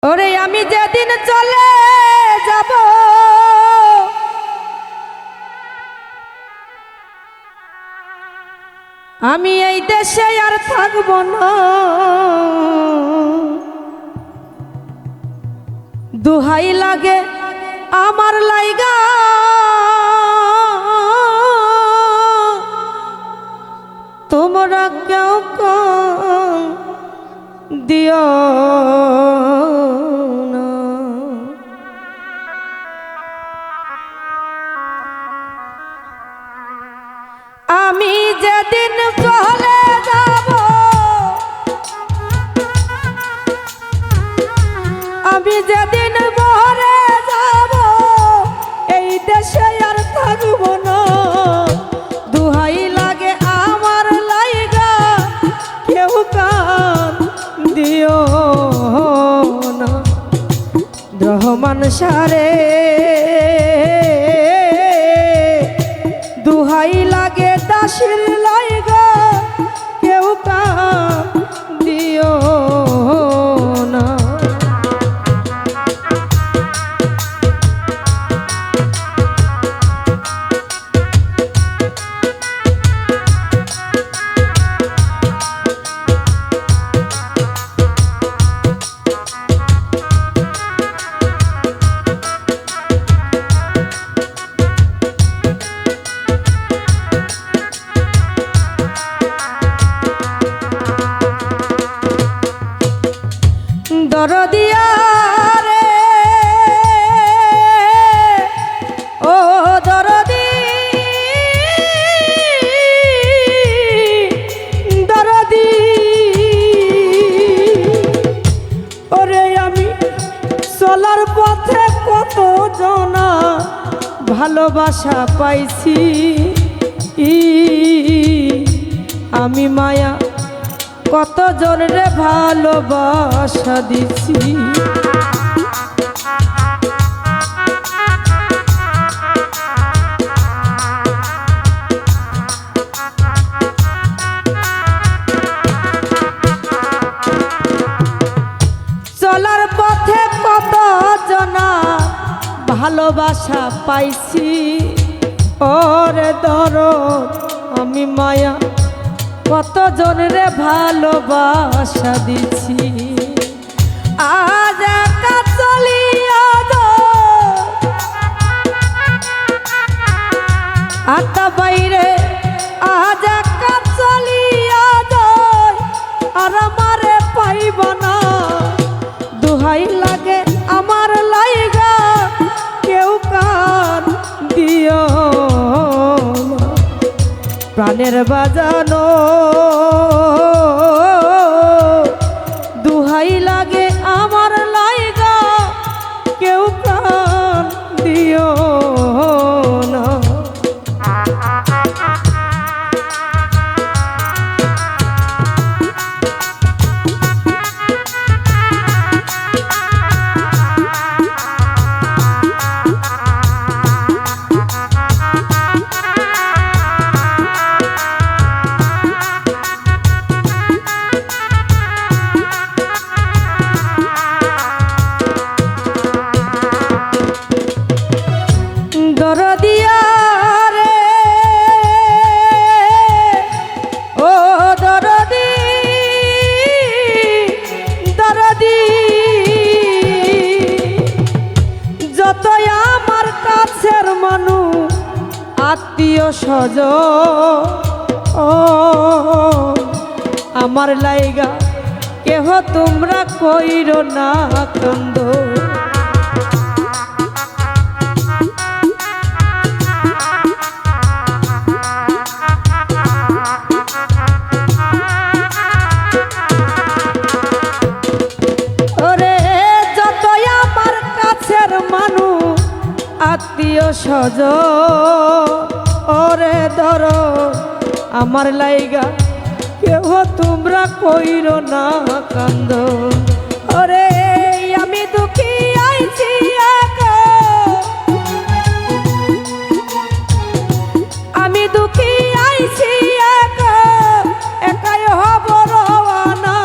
ওরে আমি যেদিন চলে যাব আমি এই দেশে আর থাকব না, দুহাই লাগে আমার লাইগা তোমরা কেউ দিও না। আমি যেদিন চলে যাব আমি যেদিন মরে যাব এই দেশে আর থাকব না, দুহাই লাগে আমার লাইগা কেউ কান দিও না। রহমান সারে দুহাই লাগে দাসের লাইগা কেউ কান দিও না। দরদিয়া রে ও দরদি দরদি, ওরে আমি চলার পথে কত জনা ভালোবাসা পাইছি, আমি মায়া কত জনরে ভালোবাসা দিছি। চলার পথে কত জনা ভালোবাসা পাইছি, ওরে দরদ আমি মায়া কত জনরে ভালোবাসা দিছি। আজ একা চলিয়া আতা বাইরে আজ একা চলিয়া আর আমারে পাইব না, দুহাই লাগে আমার লাইগা কেউ কান দিও না। প্রাণের বাজানো দুহাই লাগে আমার লাইগা কেউ কান দিও না। দরদিয়া রে ও দরদি দরদি, যতই আমার কাছের মানুষ আত্মীয় স্বজন আমার লাইগা কেহ তোমরা কইরো না কান্দ। আত্মীয় স্বজন ওরে ধরো আমার লাইগা কেহ তোমরা কইরো না কান্দ। ওরে আমি দুঃখী আইছি আমি দুঃখী আইছি একাই হব রওয়ানা,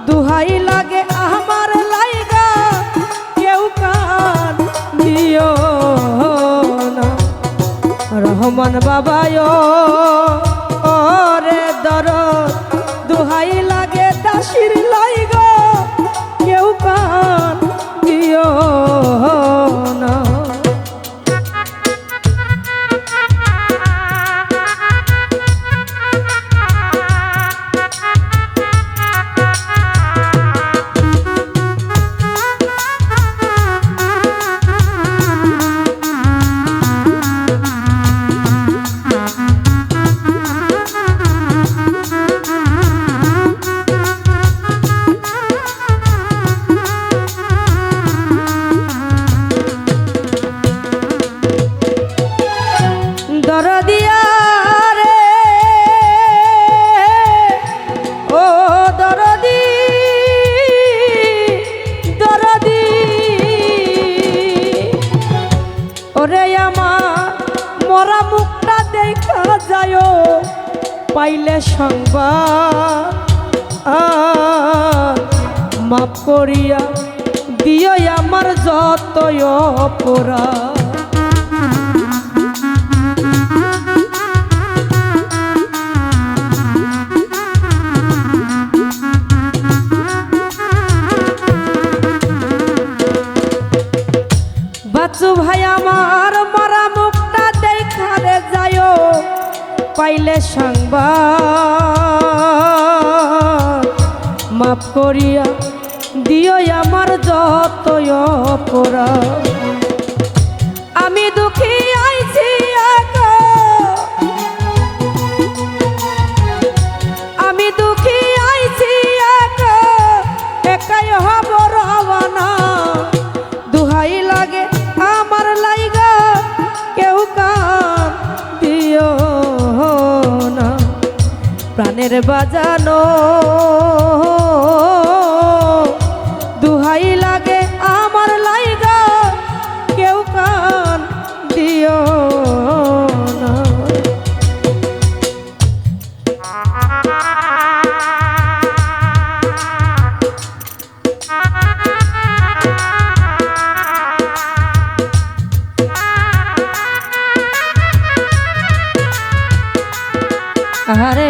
দুহাই লাগে আমার লাইগা পাইলে সংবাদ মাফ করিয়া দিও আমার যত অপরাধ। বাচ্চু ভাই আমার মারা মুখটা দেখা রে যায়ও পাইলে সংবাদ মাফ করিয়া দিও আমার যত অপরাধ। আমি দুঃখী আইছি আমি দুঃখী আইছি একাই হব রওনা। দুহাই লাগে আমার লাইগা কেউ কান দিও না। প্রাণের বাজানো দুহাই লাগে আমার লাইগা কেউ কান দিও না। আরে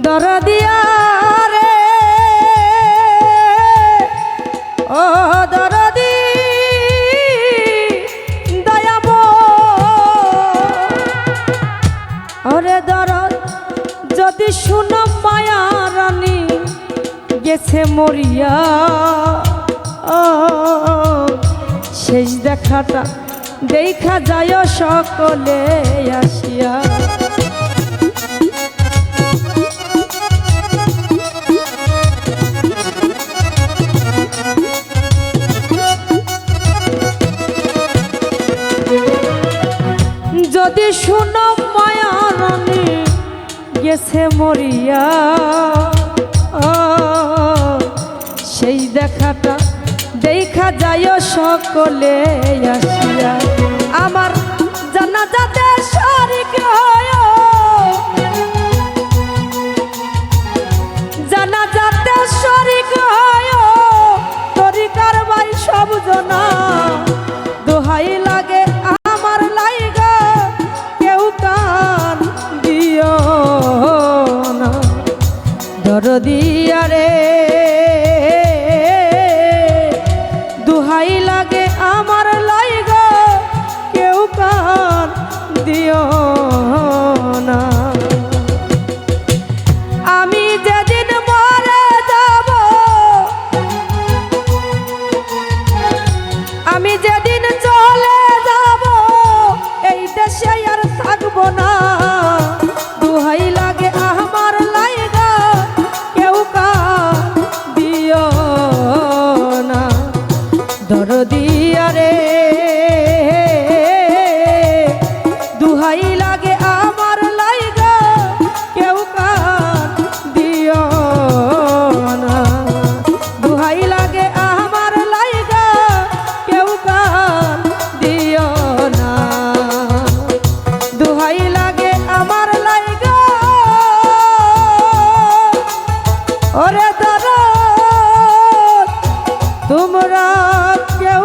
দরদিয়া রে ও দরদি দয়াব ওরে দরদ যদি শুনো মায়া রানী গেছে মরিয়া শেষ দেখাটা দেখা যায় সকলে আসিয়া। যদি শুনো মায়া রানী গেছে মরিয়া সেই দেখাটা দেখা যায় সকলে আসিয়া। আমার জানাজাতে শরীক হয় জানাজাতে শরীক হয় তরিকার ভাই সব জনা। দোহাই লাগে আমার লাইগা কেউ কান দিও না। দরদিয়া রে দুহাই লাগে আমার লাইগা কেউ কান দিও না। আমি যেদিন মরে যাব আমি যেদিন চলে যাব এই দেশে আর থাকবো না। দুহাই লাগে আমার লাইগা কেউ কান দিও না। দরদিয়া রে দুহাই লাগে আমার লাইগা কেউ কান দিও না। দুহাই লাগে আমার লাইগা কেউ কান দিও না। দুহাই লাগে আমার লাইগা ওরে দরদ তোমরা কেউ